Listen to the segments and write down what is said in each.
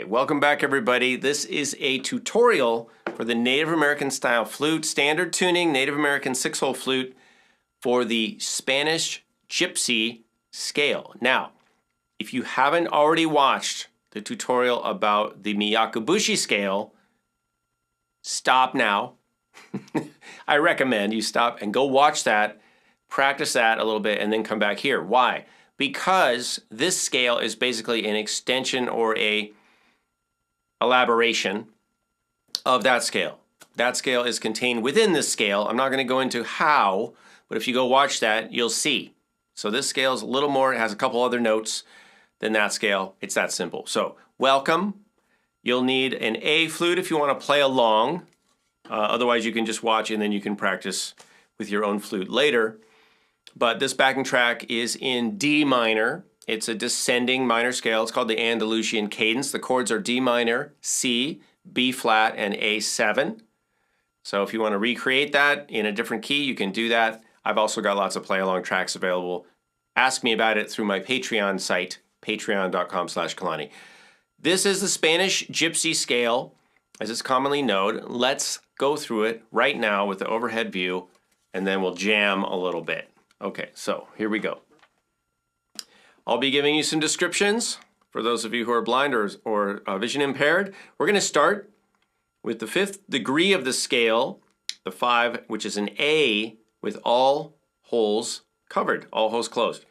Okay, welcome back everybody. This is a tutorial for the Native American style flute, standard tuning, Native American 6-hole flute for the Spanish GYPSY scale. Now, if you haven't already watched the tutorial about the Miyakobushi scale, stop now. I recommend you stop and go watch that, practice that a little bit, and then come back here. Why? Because this scale is basically an extension or a elaboration of that scale. That scale is contained within this scale. I'm not going to go into how, but if you go watch that, you'll see. So this scale is a little more, it has a couple other notes than that scale. It's that simple. So welcome. You'll need an A flute if you want to play along. Otherwise you can just watch and then you can practice with your own flute later. But this backing track is in D minor. It's a descending minor scale. It's called the Andalusian cadence. The chords are D minor, C, B flat, and A7. So if you want to recreate that in a different key, you can do that. I've also got lots of play-along tracks available. Ask me about it through my Patreon site, patreon.com/Kalani. This is the Spanish GYPSY scale, as it's commonly known. Let's go through it right now with the overhead view, and then we'll jam a little bit. Okay, so here we go. I'll be giving you some descriptions for those of you who are blind or vision impaired. We're going to start with the 5th degree of the scale, the 5, which is an A with all holes covered, all holes closed.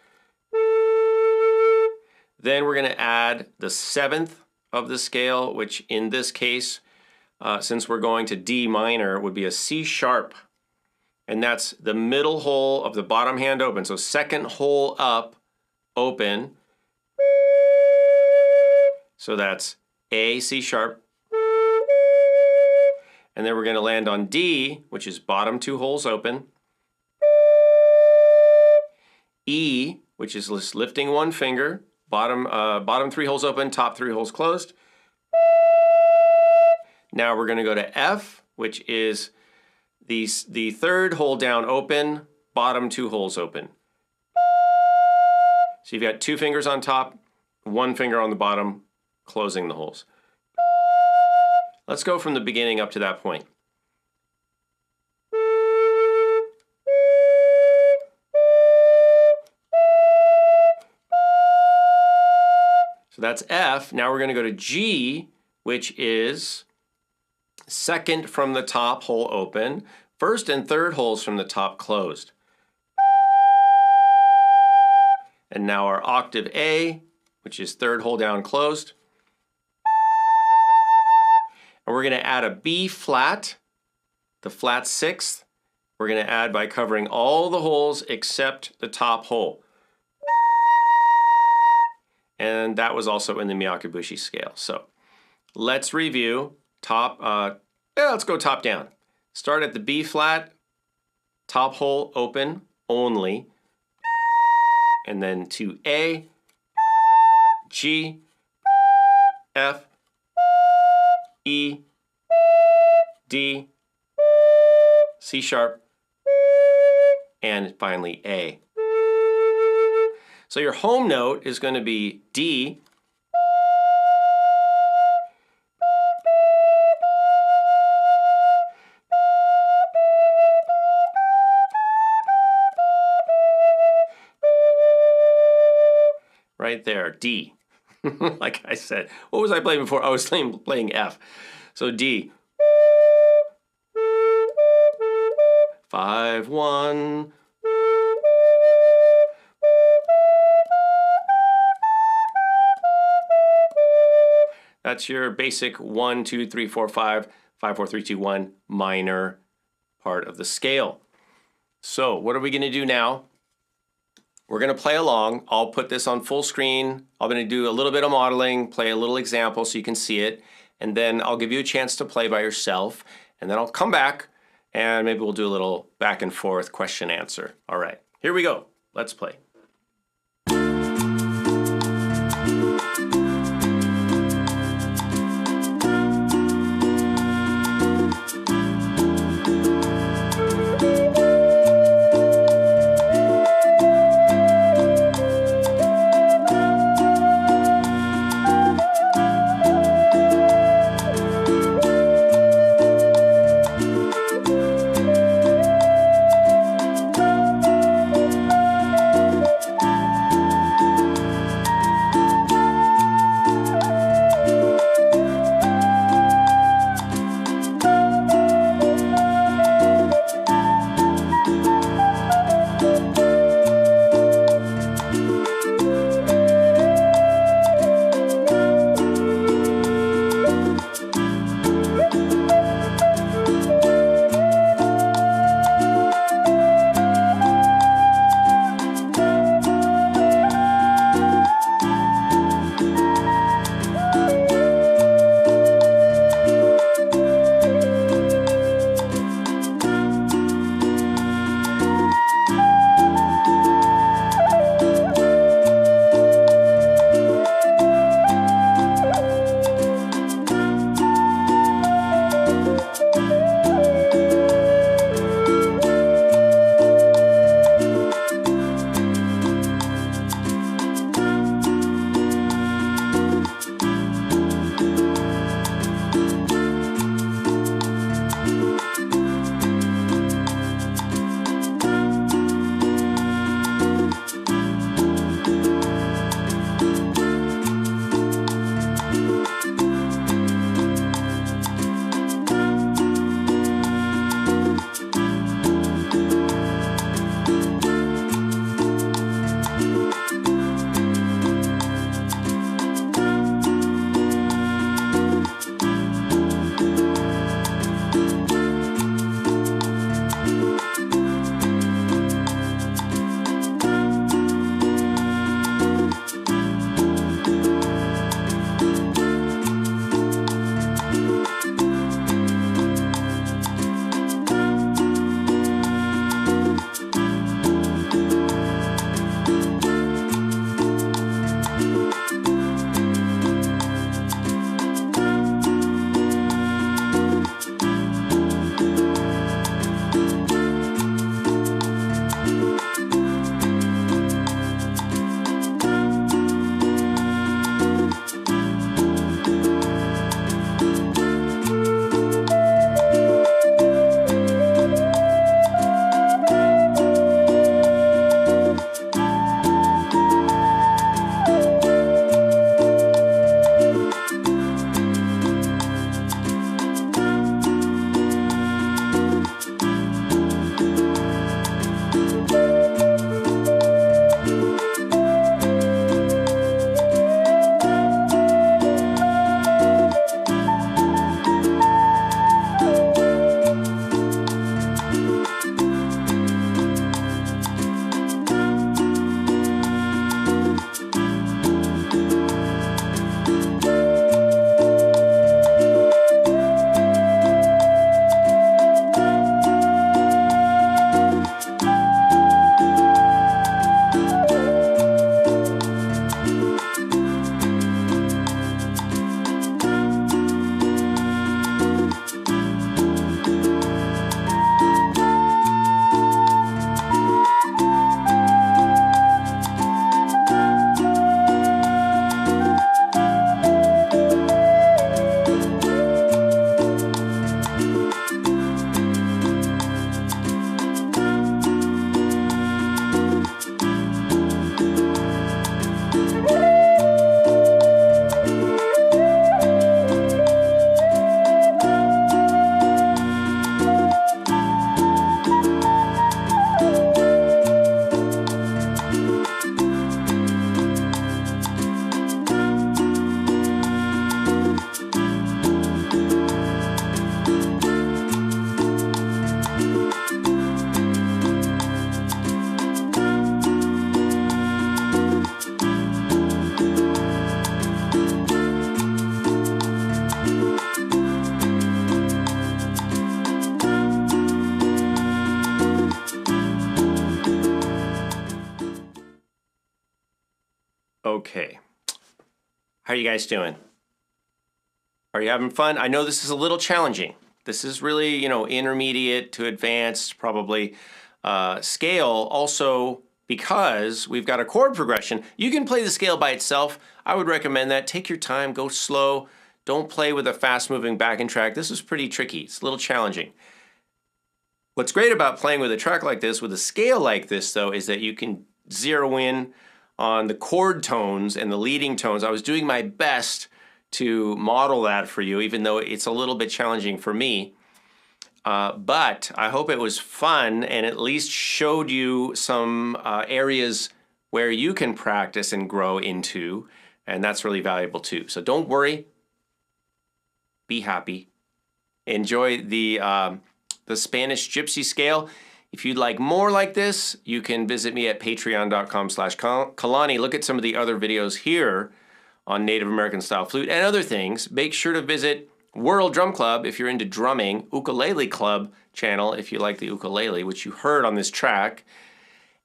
Then we're going to add the 7th of the scale, which in this case, since we're going to D minor, would be a C sharp. And that's the middle hole of the bottom hand open. So second hole up, open. So that's A, C sharp. And then we're going to land on D, which is bottom 2 holes open. E, which is just lifting 1 finger. Bottom 3 holes open, top 3 holes closed. Now we're going to go to F, which is the 3rd hole down open, bottom 2 holes open. So you've got 2 fingers on top, 1 finger on the bottom, closing the holes. Let's go from the beginning up to that point. So that's F. Now we're going to go to G, which is 2nd from the top hole open, 1st and 3rd holes from the top closed. And now our octave A, which is 3rd hole down closed. And we're going to add a B flat, the flat 6th. We're going to add by covering all the holes except the top hole. And that was also in the Miyakobushi scale. So let's review let's go top down. Start at the B flat, top hole open only, and then to A, G, F, E, D, C sharp, and finally A. So your home note is going to be D, right there, D. Like I said, what was I playing before? I was playing F. So D. 5, 1. That's your basic 1, 2, 3, 4, 5, 5, 4, 3, 2, 1 minor part of the scale. So what are we going to do now? We're going to play along. I'll put this on full screen. I'm going to do a little bit of modeling, play a little example so you can see it, and then I'll give you a chance to play by yourself, and then I'll come back and maybe we'll do a little back and forth question answer. All right, here we go. Let's play. Okay. How are you guys doing? Are you having fun? I know this is a little challenging. This is really, you know, intermediate to advanced, probably. Scale also, because we've got a chord progression, you can play the scale by itself. I would recommend that. Take your time, go slow. Don't play with a fast-moving backing track. This is pretty tricky. It's a little challenging. What's great about playing with a track like this, with a scale like this, though, is that you can zero in on the chord tones and the leading tones. I was doing my best to model that for you, even though it's a little bit challenging for me. But I hope it was fun and at least showed you some areas where you can practice and grow into, and that's really valuable too. So don't worry, be happy. Enjoy the Spanish Gypsy scale. If you'd like more like this, you can visit me at patreon.com/Kalani. Look at some of the other videos here on Native American style flute and other things. Make sure to visit World Drum Club if you're into drumming, Ukulele Club channel if you like the ukulele, which you heard on this track.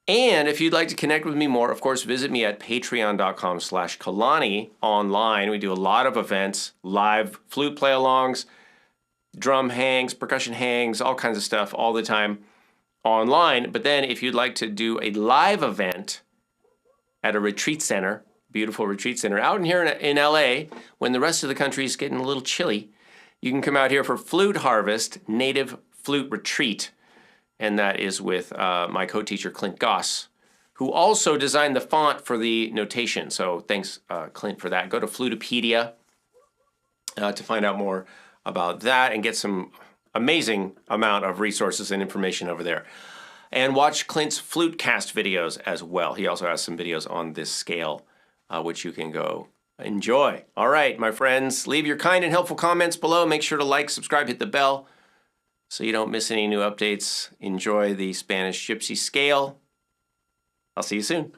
And if you'd like to connect with me more, of course, visit me at patreon.com/Kalani online. We do a lot of events, live flute play-alongs, drum hangs, percussion hangs, all kinds of stuff all the time online. But then if you'd like to do a live event at a retreat center, beautiful retreat center out in here in LA, when the rest of the country is getting a little chilly, you can come out here for Flute Harvest Native Flute Retreat. And that is with my co-teacher, Clint Goss, who also designed the font for the notation. So thanks, Clint, for that. Go to Flutopedia to find out more about that and get some amazing amount of resources and information over there. And watch Clint's Flutecast videos as well. He also has some videos on this scale, which you can go enjoy. All right, my friends, leave your kind and helpful comments below. Make sure to like, subscribe, hit the bell so you don't miss any new updates. Enjoy the Spanish Gypsy scale. I'll see you soon.